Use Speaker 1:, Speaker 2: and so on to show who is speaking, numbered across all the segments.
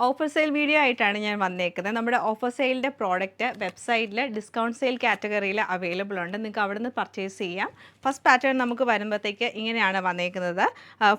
Speaker 1: Offer sale video ആയിട്ടാണ് ഞാൻ വന്നേക്കുന്നത്. നമ്മുടെ ഓഫർ സെയിലിൻ്റെ പ്രോഡക്റ്റ് വെബ്സൈറ്റിൽ ഡിസ്കൗണ്ട് സെയിൽ കാറ്റഗറിയിൽ അവൈലബിൾ ഉണ്ട്. നിങ്ങൾക്ക് അവിടെ നിന്ന് പർച്ചേസ് ചെയ്യാം. ഫസ്റ്റ് പാറ്റേൺ നമുക്ക് വരുമ്പോഴത്തേക്ക് ഇങ്ങനെയാണ് വന്നേക്കുന്നത്.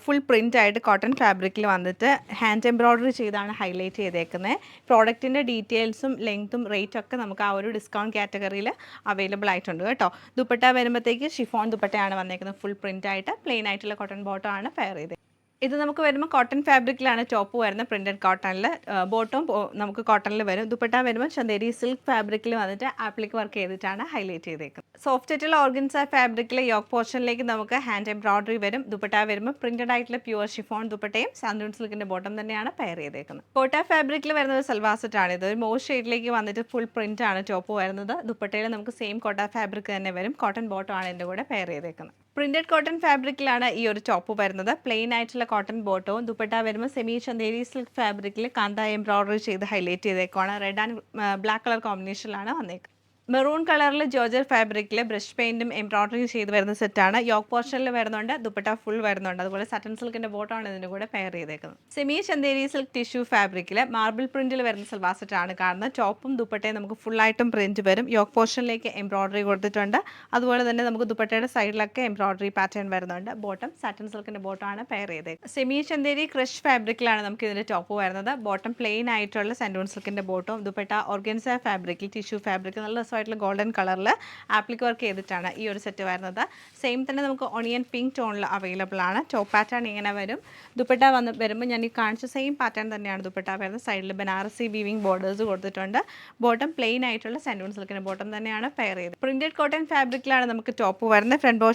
Speaker 1: ഫുൾ പ്രിൻ്റ് ആയിട്ട് കോട്ടൺ ഫാബ്രിക്കിൽ വന്നിട്ട് ഹാൻഡ് എംബ്രോയ്ഡറി ചെയ്താണ് ഹൈലൈറ്റ് ചെയ്തേക്കുന്നത്. പ്രോഡക്റ്റിൻ്റെ ഡീറ്റെയിൽസും ലെങ്ത്തും റേറ്റും ഒക്കെ നമുക്ക് ആ ഒരു ഡിസ്കൗണ്ട് കാറ്റഗറിയിൽ അവൈലബിൾ ആയിട്ടുണ്ട് കേട്ടോ. ദുപ്പട്ട വരുമ്പോഴത്തേക്ക് ഷിഫോൺ ദുപ്പട്ടയാണ് വന്നേക്കുന്നത്. ഫുൾ പ്രിൻ്റ് ആയിട്ട് പ്ലെയിൻ ആയിട്ടുള്ള കോട്ടൺ ബോട്ടം ആണ് പെയർ ചെയ്തത്. ഇത് നമുക്ക് വരുമ്പോൾ കോട്ടൺ ഫാബ്രിക്കിലാണ് ടോപ്പ് വരുന്നത്. പ്രിൻറ്റഡ് കോട്ടണിൽ ബോട്ടം നമുക്ക് കോട്ടണിൽ വരും. ദുപ്പട്ട വരുമ്പോൾ ചന്ദേരി സിൽക്ക് ഫാബ്രിക്കിൽ വന്നിട്ട് ആപ്ലിക് വർക്ക് ചെയ്തിട്ടാണ് ഹൈലൈറ്റ് ചെയ്തേക്കുന്നത്. സോഫ്റ്റ് ആയിട്ടുള്ള ഓർഗൻസ ഫാബ്രിക്കിലെ യോക്ക് പോർഷനിലേക്ക് നമുക്ക് ഹാൻഡ് എംബ്രോയ്ഡറി വരും. ദുപ്പട്ട വരുമ്പോൾ പ്രിൻറ്റഡ് ആയിട്ടുള്ള പ്യുവർ ഷിഫോൺ ദുപ്പട്ടയും സാൻഡൂൺ സിൽക്കിൻ്റെ ബോട്ടം തന്നെയാണ് പെയർ ചെയ്തേക്കുന്നത്. കോട്ട ഫാബ്രിക്കിൽ വരുന്നത് സൽവാർ സെറ്റാണ്. ഇത് ഒരു മോസ്റ്റ് ഷെയ്ഡിലേക്ക് വന്നിട്ട് ഫുൾ പ്രിൻ്റ് ആണ് ടോപ്പ് വരുന്നത്. ദുപ്പട്ടയിൽ നമുക്ക് സെയിം കോട്ട ഫാബ്രിക് തന്നെ വരും. കോട്ടൺ ബോട്ടം ആണ് എൻ്റെ കൂടെ പെയർ ചെയ്തേക്കുന്നത്. പ്രിൻറ്റഡ് കോട്ടൺ ഫാബ്രിക്കിലാണ് ഈ ഒരു ടോപ്പ് വരുന്നത്. പ്ലെയിൻ ആയിട്ടുള്ള കോട്ടൺ ബോട്ടവും ദുപ്പട്ട വരുമ്പോൾ സെമി ചന്ദേരി സിൽക്ക് ഫാബ്രിക്കിൽ കാന്ത എംബ്രോയ്ഡറി ചെയ്ത് ഹൈലൈറ്റ് ചെയ്തേക്കുവാണ്. റെഡ് ആൻഡ് ബ്ലാക്ക് കളർ കോമ്പിനേഷനിലാണ് വന്നേക്കുന്നത്. മെറൂൺ കളറിൽ ജോർജർ ഫാബ്രിക്കിൽ ബ്രഷ് പെയിൻറ്റും എംബ്രോയ്ഡറിയും ചെയ്ത് വരുന്ന സെറ്റാണ്. യോക്ക് പോർഷനിൽ വരുന്നുണ്ട്. ദുപ്പട്ട ഫുൾ വരുന്നുണ്ട്. അതുപോലെ സട്ടൺ സിൽക്കിൻ്റെ ബോട്ടമാണ് ഇതിൻ്റെ കൂടെ പെയർ ചെയ്തേക്കുന്നത്. സെമി ചന്ദേരി സിൽക്ക് ടിഷ്യൂ ഫാബ്രിക്കിൽ മാർബിൾ പ്രിൻറ്റിൽ വരുന്ന സൽവാർ സെറ്റാണ് കാണുന്നത്. ടോപ്പും ദുപ്പട്ടയും നമുക്ക് ഫുള്ളായിട്ടും പ്രിൻറ്റ് വരും. യോക്ക് പോർഷനിലേക്ക് എംബ്രോയ്ഡറി കൊടുത്തിട്ടുണ്ട്. അതുപോലെ തന്നെ നമുക്ക് ദുപ്പട്ടയുടെ സൈഡിലൊക്കെ എംബ്രോയ്ഡറി പാറ്റേൺ വരുന്നുണ്ട്. ബോട്ടം സട്ടൺ സിൽക്കിൻ്റെ ബോട്ടമാണ് പെയർ ചെയ്തേക്കുന്നത്. സെമി ചന്ദേരി ക്രഷ് ഫാബ്രിക്കിലാണ് നമുക്ക് ഇതിൻ്റെ ടോപ്പ് വരുന്നത്. ബോട്ടം പ്ലെയിൻ ആയിട്ടുള്ള സാൻഡൂൺ സിൽക്കിൻ്റെ ബോട്ടവും ദുപ്പട്ട ഓർഗൻസ ഫാബ്രിക്കിൽ ടിഷ്യൂ ഫാബ്രിക് നല്ല ഗോൾഡൻ കളറിൽ ആപ്ലിക് വർക്ക് ചെയ്തിട്ടാണ് ഈ ഒരു സെറ്റ് വരുന്നത്. സെയിം തന്നെ നമുക്ക് ഒണിയൻ പിങ്ക് ടോണിൽ അവൈലബിൾ ആണ്. ടോപ്പ് പാറ്റേൺ ഇങ്ങനെ വരും. ദുപ്പട്ട വരുമ്പോൾ ഞാൻ ഈ കാണിച്ച സെയിം പാറ്റേൺ തന്നെയാണ് ദുപ്പട്ട വരുന്നത്. സൈഡിൽ ബനാറസി വീവിംഗ് ബോർഡേഴ്സ് കൊടുത്തിട്ടുണ്ട്. ബോട്ടം പ്ലെയിൻ ആയിട്ടുള്ള സാൻഡൂൺ സിൽക്കിൻ്റെ ബോട്ടം തന്നെയാണ് പെയർ ചെയ്തത്. പ്രിൻറ്റഡ് കോട്ടൺ ഫാബ്രിക്കിലാണ് നമുക്ക് ടോപ്പ് വരുന്നത്. ഫ്രണ്ട്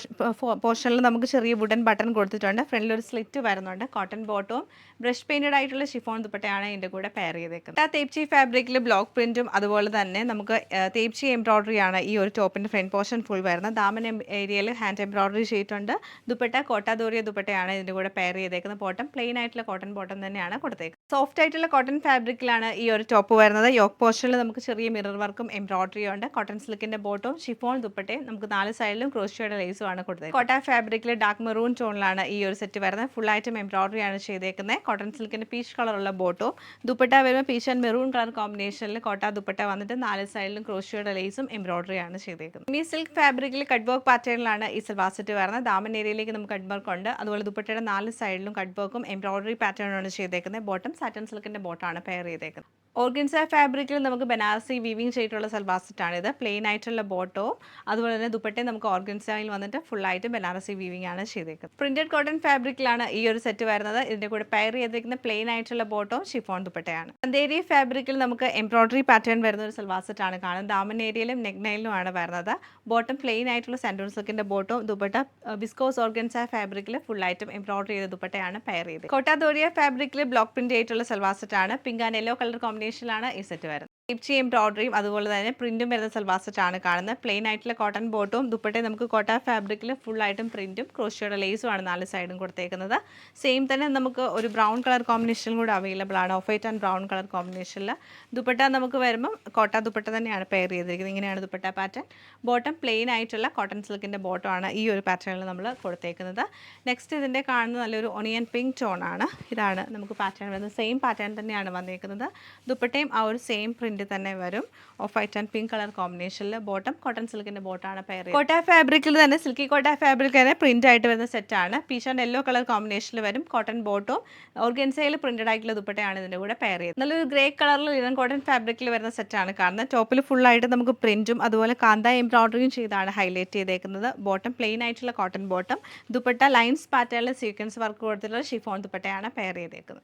Speaker 1: പോർഷനിൽ നമുക്ക് ചെറിയ വുഡൻ ബട്ടൺ കൊടുത്തിട്ടുണ്ട്. ഫ്രണ്ടിൽ ഒരു സ്ലിറ്റ് വരുന്നുണ്ട്. കോട്ടൺ ബോട്ടവും ബ്രഷ് പെയിൻറ്റഡ് ആയിട്ടുള്ള ഷിഫോൺ ദുപ്പട്ടയാണ് ഇതിൻ്റെ കൂടെ പെയർ ചെയ്തേക്കുന്നത്. തേപ്ചി ഫാബ്രിക്കിൽ ബ്ലോക്ക് പ്രിൻറ്റും അതുപോലെ തന്നെ നമുക്ക് തേപ്ചി എംബ്രോയ്ഡറി ആണ് ഈ ഒരു ടോപ്പിൻ്റെ ഫ്രണ്ട് പോർഷൻ ഫുൾ വരുന്നത്. ദാമൻ ഏരിയയിൽ ഹാൻഡ് എംബ്രോയ്ഡറി ചെയ്തിട്ടുണ്ട്. ദുപ്പട്ട കോട്ടാദോറിയ ദുപ്പട്ടയാണ് ഇതിൻ്റെ കൂടെ പെയർ ചെയ്തേക്കുന്നത്. ബോട്ടം പ്ലെയിൻ ആയിട്ടുള്ള കോട്ടൺ ബോട്ടം തന്നെയാണ് കൊടുത്തേക്കുന്നത്. സോഫ്റ്റ് ആയിട്ടുള്ള കോട്ടൺ ഫാബ്രിക്കിലാണ് ഈ ഒരു ടോപ്പ് വരുന്നത്. യോക്ക് പോർഷനിൽ നമുക്ക് ചെറിയ മിറർ വർക്കും എംബ്രോയ്ഡറിയും ഉണ്ട്. കോട്ടൺ സിൽക്കിൻ്റെ ബോട്ടവും ഷിഫോൺ ദുപ്പട്ടയും നമുക്ക് 4 സൈഡിലും ക്രോഷിയോയുടെ ലേസും ആണ് കൊടുത്തത്. കോട്ട ഫാബ്രിക്കിൽ ഡാർക്ക് മെറൂൺ ടോണിലാണ് ഈ ഒരു സെറ്റ് വരുന്നത്. ഫുൾ ആയിട്ടും എംബ്രോയ്ഡറി ആണ് ചെയ്തേക്കുന്നത്. കോട്ടൺ സിൽക്കിൻ്റെ പീച്ച് കളറുള്ള ബോട്ടവും ദുപ്പട്ട വരുമ്പോൾ പീച്ച് ആൻഡ് മെറൂൺ കളർ കോമ്പിനേഷനിൽ കോട്ട ദുപ്പട്ട വന്നിട്ട് 4 സൈഡിലും ക്രോഷിയോയുടെ ലേസും എംബ്രോയ്ഡറി ആണ് ചെയ്തേക്കുന്നത്. ഈ സിൽക്ക് ഫാബ്രിക്കിൽ കട്ട് വർക്ക് പാറ്റേണിലാണ് ഈ സൽവാർ സെറ്റ് വരുന്നത്. ദാമൻ ഏരിയയിലേക്ക് നമുക്ക് കട്ട് വർക്ക് ഉണ്ട്. അതുപോലെ ദുപ്പട്ടയുടെ 4 സൈഡിലും കട്ട് വർക്കും എംബ്രോയ്ഡറി പാറ്റേണാണ് ചെയ്തേക്കുന്നത്. ബോട്ടം സാറ്റൻ സിൽക്കിൻ്റെ ബോട്ടമാണ് പെയർ ചെയ്തേക്കുന്നത്. ഓർഗൻസ ഫാബ്രിക്കിൽ നമുക്ക് ബനാറസി വീവിംഗ് ചെയ്തിട്ടുള്ള സൽവാർ സെറ്റാണിത്. പ്ലെയിൻ ആയിട്ടുള്ള ബോട്ടവും അതുപോലെ തന്നെ ദുപ്പട്ടയും നമുക്ക് ഓർഗൻസയിൽ വന്നിട്ട് ഫുള്ളായിട്ട് ബനാറസി വീവിംഗ് ആണ് ചെയ്തേക്കുന്നത്. പ്രിൻറ്റഡ് കോട്ടൺ ഫാബ്രിക്കിലാണ് ഈ ഒരു സെറ്റ് വരുന്നത്. ഇതിൻ്റെ കൂടെ പെയർ ചെയ്തിരിക്കുന്ന പ്ലെയിൻ ആയിട്ടുള്ള ബോട്ടവും ഷിഫോൺ ദുപ്പട്ടയാണ്. ചന്ദേരി ഫാബ്രിക്കിൽ നമുക്ക് എംബ്രോയ്ഡറി പാറ്റേൺ വരുന്ന ഒരു സൽവാർ സെറ്റാണ് കാണുന്നത്. ദാമൻ ഏരിയയിലും നെക്നയിലുമാണ് വരുന്നത്. ബോട്ടം പ്ലെയിൻ ആയിട്ടുള്ള സാൻഡൂൺ സിൽക്കിൻ്റെ ബോട്ടവും ദുപ്പട്ട വിസ്കോസ് ഓർഗൻസ ഫാബ്രിക്കിൽ ഫുള്ളായിട്ടും എംബ്രോയ്ഡറി ചെയ്ത ദുപ്പട്ടയാണ് പെയർ ചെയ്തത്. കോട്ടാദോറിയ ഫാബ്രിക്കിൽ ബ്ലോക്ക് പ്രിന്റ് ആയിട്ടുള്ള സൽവാർ സെറ്റാണ്. പിങ്ക് ആൻഡ് യെല്ലോ കളർ കോമ്പിനേഷനിലാണ് ഈ സെറ്റ് വരുന്നത്. ടിപ്ചി എംബ്രോയ്ഡറിയും അതുപോലെ തന്നെ പ്രിന്റും വരുന്ന സൽവാർ സെറ്റാണ് കാണുന്നത്. പ്ലെയിൻ ആയിട്ടുള്ള കോട്ടൺ ബോട്ടും ദുപ്പട്ടയും നമുക്ക് കോട്ട ഫാബ്രിക്കിൽ ഫുള്ളായിട്ടും പ്രിന്റും ക്രോഷിയോയുടെ ലേസും ആണ് 4 സൈഡും കൊടുത്തേക്കുന്നത്. സെയിം തന്നെ നമുക്ക് ഒരു ബ്രൗൺ കളർ കോമ്പിനേഷനും കൂടെ അവൈലബിൾ ആണ്. Off white and brown colour കോമ്പിനേഷനിൽ ദുപ്പട്ട നമുക്ക് വരുമ്പോൾ കോട്ട ദുപ്പട്ട തന്നെയാണ് പെയർ ചെയ്തിരിക്കുന്നത്. ഇങ്ങനെയാണ് ദുപ്പട്ട പാറ്റേൺ. ബോട്ടം പ്ലെയിൻ ആയിട്ടുള്ള കോട്ടൺ സിൽക്കിൻ്റെ ബോട്ടമാണ് ഈ ഒരു പാറ്റേണിൽ നമ്മൾ കൊടുത്തേക്കുന്നത്. നെക്സ്റ്റ് ഇതിൻ്റെ കാണുന്നത് നല്ലൊരു ഒണിയൻ പിങ്ക് ടോണാണ്. ഇതാണ് നമുക്ക് പാറ്റേൺ വരുന്നത്. സെയിം പാറ്റേൺ തന്നെയാണ് വന്നിരിക്കുന്നത്. ദുപ്പട്ടയും ആ ഒരു സെയിം പ്രിന്റ് തന്നെ വരും. Off white and pink colour കോമ്പിനേഷനിൽ ബോട്ടം കോട്ടൺ സിൽക്കിൻ്റെ ബോട്ടാണ് പെയർ ചെയ്തത്. കോട്ട ഫാബ്രിക്കിൽ തന്നെ സിൽക്കി കോട്ട ഫാബ്രിക് തന്നെ പ്രിന്റ് ആയിട്ട് വരുന്ന സെറ്റാണ്. പീച്ച് ആൻഡ് യെല്ലോ കളർ കോമ്പിനേഷനിൽ വരും. കോട്ടൺ ബോട്ടും ഓർഗൻസയിൽ പ്രിന്റഡ് ആയിട്ടുള്ള ദുപ്പട്ടയാണ് ഇതിൻ്റെ കൂടെ പെയർ ചെയ്തത്. നല്ലൊരു ഗ്രേ കളറിൽ ലിനൻ കോട്ടൺ ഫാബ്രിക്കിൽ വരുന്ന സെറ്റാണ് കാണുന്നത്. ടോപ്പിൽ ഫുള്ളായിട്ട് നമുക്ക് പ്രിന്റും അതുപോലെ കാന്ത എംബ്രോയ്ഡറിയും ചെയ്താണ് ഹൈലൈറ്റ് ചെയ്തേക്കുന്നത്. ബോട്ടം പ്ലെയിൻ ആയിട്ടുള്ള കോട്ടൺ ബോട്ടം ദുപ്പട്ട ലൈൻസ് പാറ്റേണിൽ സീക്വൻസ് വർക്ക് കൊടുത്തിട്ടുള്ള ഷിഫോൺ ദുപ്പട്ടയാണ് പെയർ ചെയ്തേക്കുന്നത്.